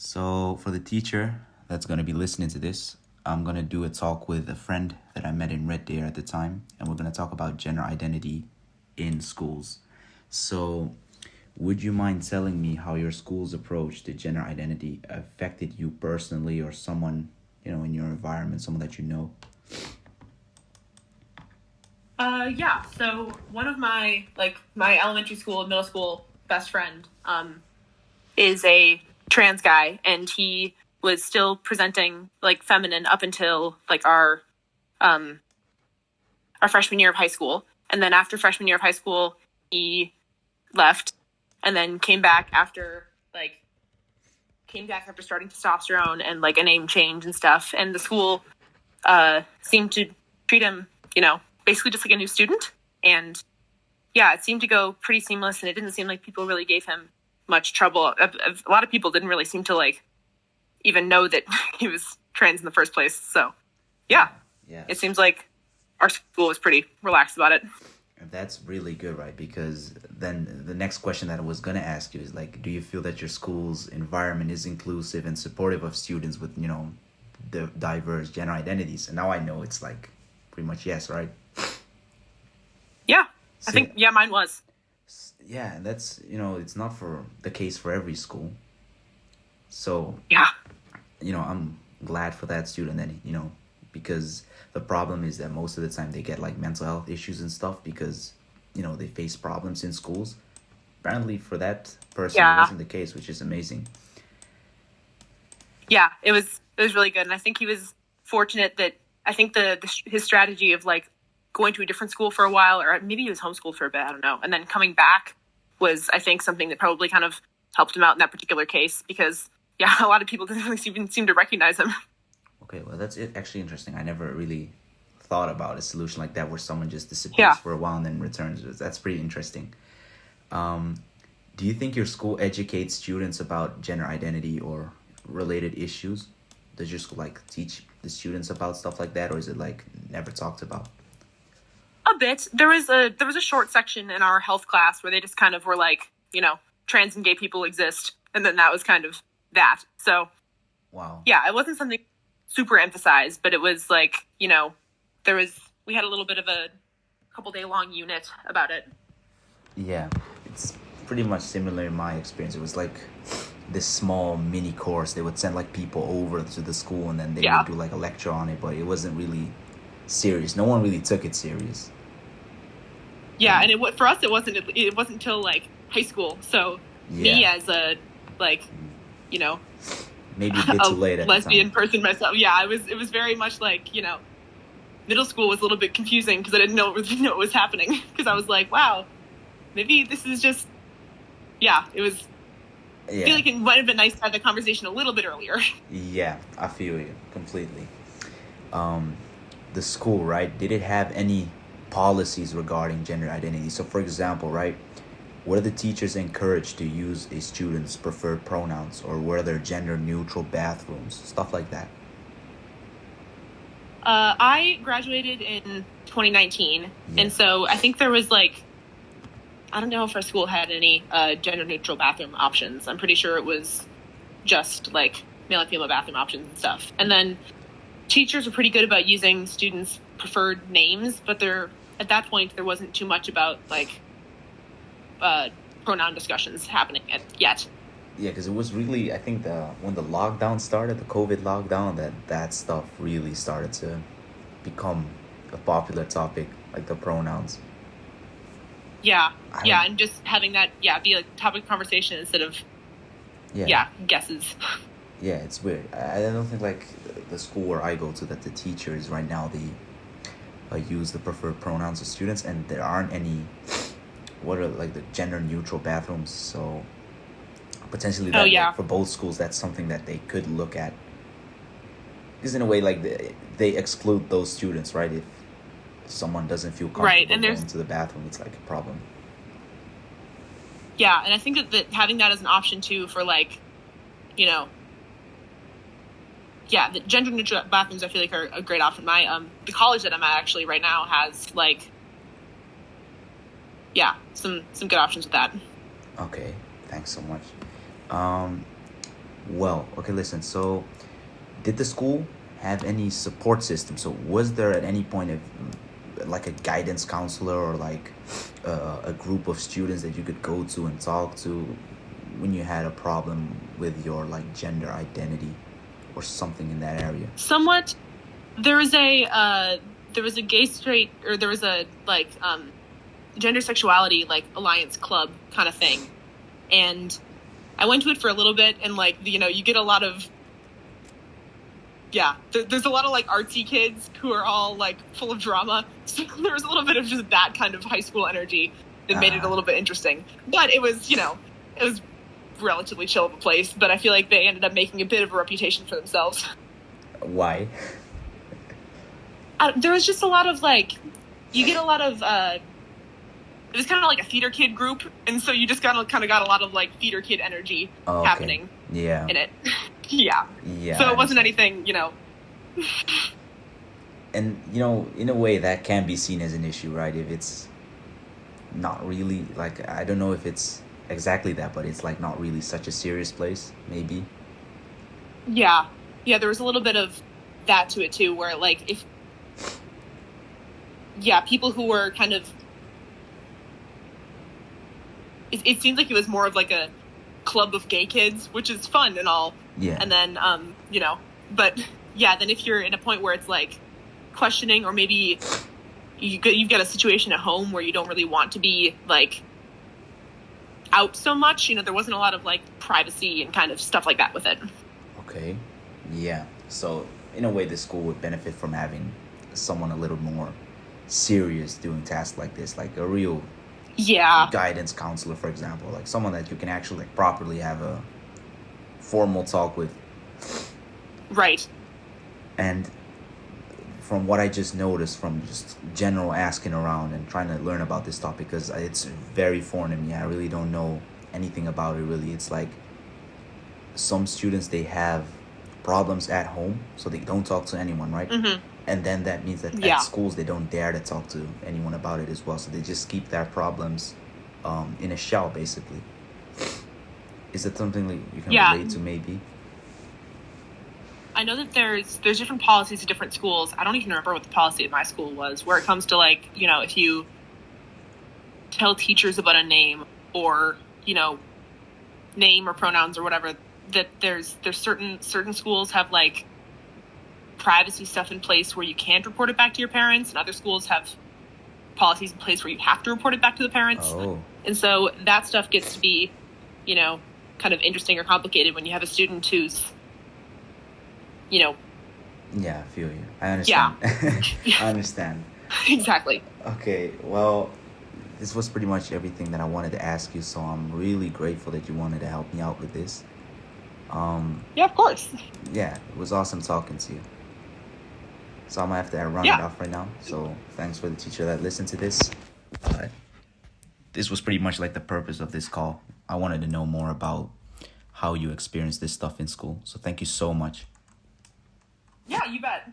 So, for the teacher that's going to be listening to this, I'm going to do a talk with a friend that I met in Red Deer at the time, and we're going to talk about gender identity in schools. So, would you mind telling me how your school's approach to gender identity affected you personally or someone, in your environment, someone that you know? Yeah. So one of my elementary school and middle school best friend, is a trans guy, and he was still presenting like feminine up until like our freshman year of high school. And then after freshman year of high school, he left and then came back after starting testosterone and like a name change and stuff. And the school seemed to treat him, basically just like a new student. And yeah, it seemed to go pretty seamless, and it didn't seem like people really gave him much trouble. A lot of people didn't really seem to like even know that he was trans in the first place. So yeah, It seems like our school was pretty relaxed about it. That's really good, right? Because then the next question that I was going to ask you is like, do you feel that your school's environment is inclusive and supportive of students with, the diverse gender identities? And now I know it's like pretty much yes, right? Yeah, I think, mine was. Yeah, and that's, it's not for the case for every school. So, yeah, I'm glad for that student that, because the problem is that most of the time they get like mental health issues and stuff because, they face problems in schools. Apparently for that person, it wasn't the case, which is amazing. Yeah, it was really good. And I think he was fortunate that I think his strategy of like going to a different school for a while, or maybe he was homeschooled for a bit, I don't know, and then coming back was, I think, something that probably kind of helped him out in that particular case because, yeah, a lot of people didn't really even seem to recognize him. Okay, well, that's actually interesting. I never really thought about a solution like that where someone just disappears for a while and then returns. That's pretty interesting. Do you think your school educates students about gender identity or related issues? Does your school like teach the students about stuff like that, or is it like never talked about? A bit. There was a short section in our health class where they just kind of were like, trans and gay people exist, and then that was kind of that. So, wow. Yeah, it wasn't something super emphasized, but it was like, we had a little bit of a couple-day long unit about it. Yeah, it's pretty much similar in my experience. It was like this small mini course. They would send like people over to the school, and then they would do like a lecture on it, but it wasn't really serious. No one really took it serious. Yeah, and for us it wasn't until like high school. So me as a maybe a bit too late at lesbian the time. person myself. Yeah, it was very much like, middle school was a little bit confusing because I didn't know what was happening because I was like, wow, maybe this is just it was. I feel like it might have been nice to have the conversation a little bit earlier. Yeah, I feel you completely. The school, right? Did it have any policies regarding gender identity? So, for example, right, were the teachers encouraged to use a student's preferred pronouns, or were there gender-neutral bathrooms, stuff like that? I graduated in 2019, and so I think there was like, I don't know if our school had any gender-neutral bathroom options. I'm pretty sure it was just like male and female bathroom options and stuff. And then teachers were pretty good about using students' preferred names, but at that point there wasn't too much about like pronoun discussions happening yet. Yeah, because it was really, I think when the lockdown started, the COVID lockdown, that stuff really started to become a popular topic, like the pronouns. Yeah, and just having that, be a topic of conversation instead of, guesses. Yeah, it's weird. I don't think like the school where I go to that the teachers right now they use the preferred pronouns of students, and there aren't any. What are like the gender neutral bathrooms? So potentially like, for both schools, that's something that they could look at. Because in a way, like they exclude those students, right? If someone doesn't feel comfortable going to the bathroom, it's like a problem. Yeah, and I think that having that as an option too for like, the gender neutral bathrooms I feel like are a great option. The college that I'm at actually right now has like, some good options with that. Okay, thanks so much. Well, okay, listen. So, did the school have any support system? So, was there at any point of like a guidance counselor or like a group of students that you could go to and talk to when you had a problem with your like gender identity or something in that area? Somewhat. There was a gay straight, or there was a like gender sexuality like alliance club kind of thing, and I went to it for a little bit, and like you get a lot of there's a lot of like artsy kids who are all like full of drama. So there was a little bit of just that kind of high school energy that made it a little bit interesting. But it was it was relatively chill of a place. But I feel like they ended up making a bit of a reputation for themselves. Why? There was just a lot of like, you get a lot of it was kind of like a theater kid group, and so you just kind of got a lot of like theater kid energy happening in it. Yeah. So it wasn't anything, And in a way that can be seen as an issue, right? If it's not really like, I don't know if it's exactly that, but it's like not really such a serious place, maybe. Yeah. There was a little bit of that to it too, where like people who were kind of, it seems like it was more of like a club of gay kids, which is fun and all. Yeah. And then, but then if you're in a point where it's like questioning, or maybe you've got a situation at home where you don't really want to be like out so much, there wasn't a lot of like privacy and kind of stuff like that with it. Okay. Yeah. So in a way, the school would benefit from having someone a little more serious doing tasks like this, like a real guidance counselor, for example, like someone that you can actually like properly have a formal talk with. Right. And from what I just noticed from just general asking around and trying to learn about this topic, because it's very foreign to me, I really don't know anything about it really. It's like some students, they have problems at home, so they don't talk to anyone, right? Mm-hmm. And then that means that at schools they don't dare to talk to anyone about it as well, so they just keep their problems in a shell, basically. Is that something that you can relate to, maybe? I know that there's different policies at different schools. I don't even remember what the policy at my school was, where it comes to like, if you tell teachers about a name or, name or pronouns or whatever, that there's certain schools have like privacy stuff in place where you can't report it back to your parents, and other schools have policies in place where you have to report it back to the parents. Oh. And so that stuff gets to be, kind of interesting or complicated when you have a student who's, Yeah, I feel you. I understand. Yeah. I understand. Exactly. Okay, well, this was pretty much everything that I wanted to ask you, so I'm really grateful that you wanted to help me out with this. Yeah, of course. Yeah, it was awesome talking to you. So I'm gonna have to run it off right now. So thanks for the teacher that listened to this. This was pretty much like the purpose of this call. I wanted to know more about how you experience this stuff in school. So thank you so much. Yeah, you bet.